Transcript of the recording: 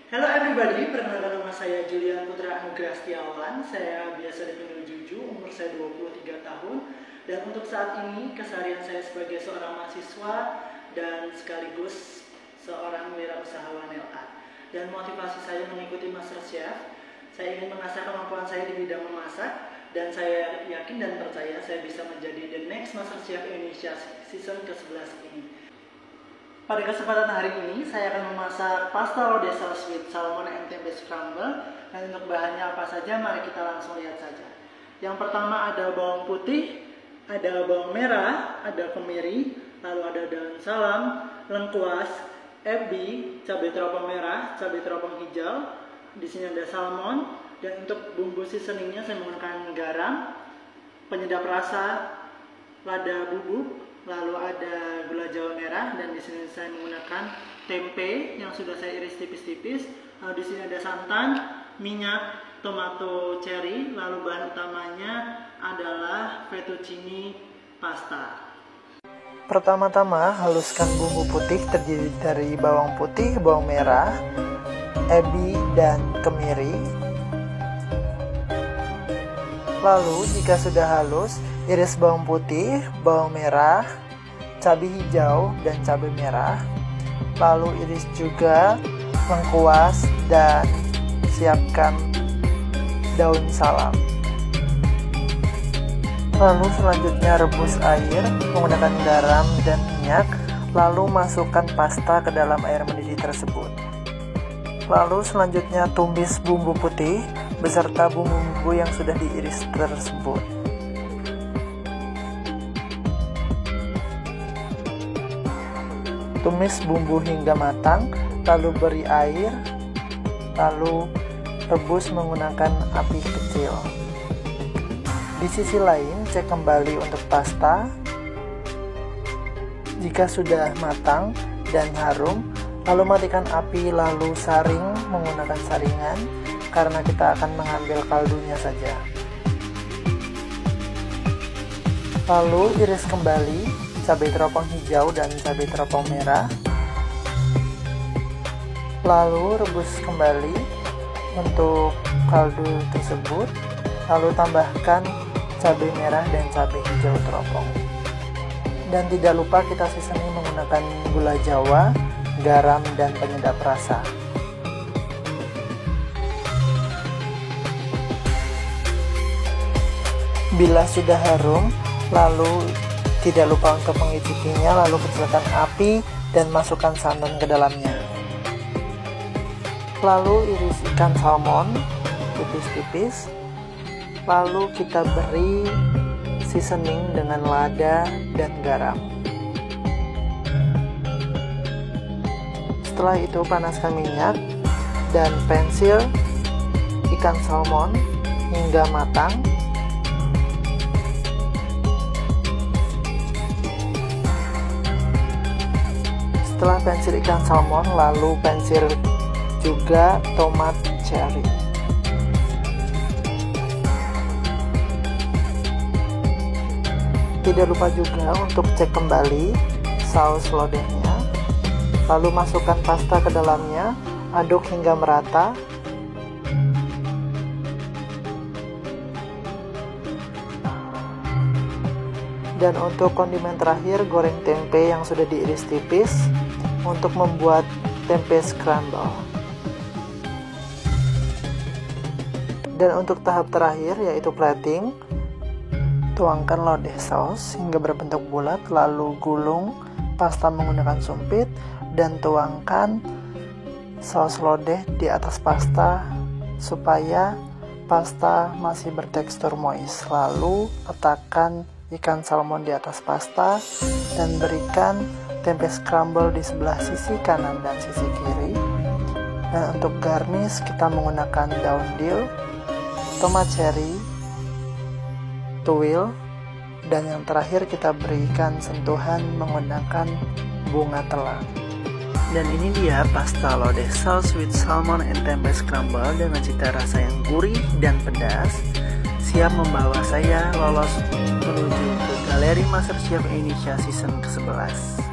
Hello everybody, perkenalkan nama saya Julian Putra Anugrah Setiawan. Saya biasa dipanggil Juju, umur saya 23 tahun. Dan untuk saat ini, keseharian saya sebagai seorang mahasiswa dan sekaligus seorang wirausahawan LA. Dan motivasi saya mengikuti MasterChef, saya ingin mengasah kemampuan saya di bidang memasak. Dan saya yakin dan percaya saya bisa menjadi the next MasterChef Indonesia season ke-11 ini. Pada kesempatan hari ini, saya akan memasak pasta lodeh sauce with salmon and tempe scramble. Dan untuk bahannya apa saja, mari kita langsung lihat saja. Yang pertama ada bawang putih, ada bawang merah, ada kemiri, lalu ada daun salam, lengkuas, ebi, cabai teropong merah, cabai teropong hijau. Di sini ada salmon. Dan untuk bumbu seasoningnya saya menggunakan garam, penyedap rasa, lada bubuk, lalu ada gula jawa merah, dan di sini saya menggunakan tempe yang sudah saya iris tipis-tipis. Lalu di sini ada santan, minyak, tomato cherry, lalu bahan utamanya adalah fettuccine pasta. Pertama-tama haluskan bumbu putih terdiri dari bawang putih, bawang merah, ebi, dan kemiri. Lalu jika sudah halus, iris bawang putih, bawang merah, cabai hijau, dan cabai merah. Lalu iris juga lengkuas dan siapkan daun salam. Lalu selanjutnya rebus air menggunakan garam dan minyak. Lalu masukkan pasta ke dalam air mendidih tersebut. Lalu selanjutnya tumis bumbu putih beserta bumbu-bumbu yang sudah diiris tersebut. Tumis bumbu hingga matang, lalu beri air, lalu rebus menggunakan api kecil. Di sisi lain, cek kembali untuk pasta. Jika sudah matang dan harum, lalu matikan api, lalu saring menggunakan saringan karena kita akan mengambil kaldunya saja. Lalu iris kembali cabai teropong hijau dan cabai teropong merah. Lalu rebus kembali untuk kaldu tersebut. Lalu tambahkan cabai merah dan cabai hijau teropong. Dan tidak lupa kita seasoning menggunakan gula jawa, garam, dan penyedap rasa. Bila sudah harum, lalu tidak lupa untuk mengicipinya, lalu kecilkan api dan masukkan santan ke dalamnya. Lalu iris ikan salmon tipis-tipis. Lalu kita beri seasoning dengan lada dan garam. Setelah itu panaskan minyak dan pensil ikan salmon hingga matang. Setelah pensil ikan salmon, lalu pensil juga tomat cherry. Tidak lupa juga untuk cek kembali saus lodehnya. Lalu masukkan pasta ke dalamnya, aduk hingga merata. Dan untuk kondimen terakhir, goreng tempe yang sudah diiris tipis untuk membuat tempe scramble. Dan untuk tahap terakhir yaitu plating, tuangkan lodeh saus hingga berbentuk bulat, lalu gulung pasta menggunakan sumpit dan tuangkan saus lodeh di atas pasta supaya pasta masih bertekstur moist. Lalu letakkan ikan salmon di atas pasta dan berikan tempe scramble di sebelah sisi kanan dan sisi kiri. Dan untuk garnish kita menggunakan daun dill, tomat cherry, tuil, dan yang terakhir kita berikan sentuhan menggunakan bunga telang. Dan ini dia pasta lodeh sauce with salmon and tempe scramble dengan cita rasa yang gurih dan pedas, siap membawa saya lolos menuju ke Galeri MasterChef Indonesia season ke-11.